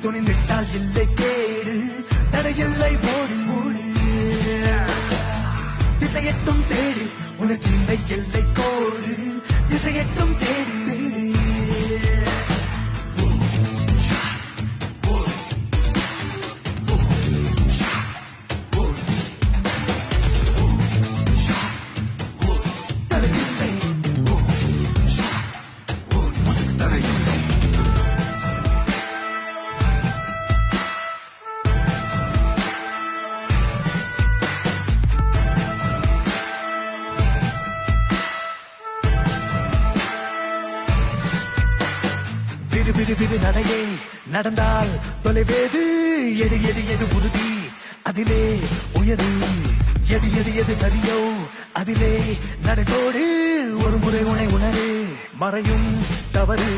துணிந்துட்டால் இல்லை கேடு தடையில்லை ஓடு திசையட்டும் தேடு உனக்கு இல்லை எல்லை கோடு திசையட்டும் தேடு விறு நடையே நடந்தால் தொலைவேது எடு எடு எடு உறுதி அதிலே உயரு எது எது எது சரியோ அதிலே நடைபோடு ஒரு முறை உணை உணரு மறையும் தவறு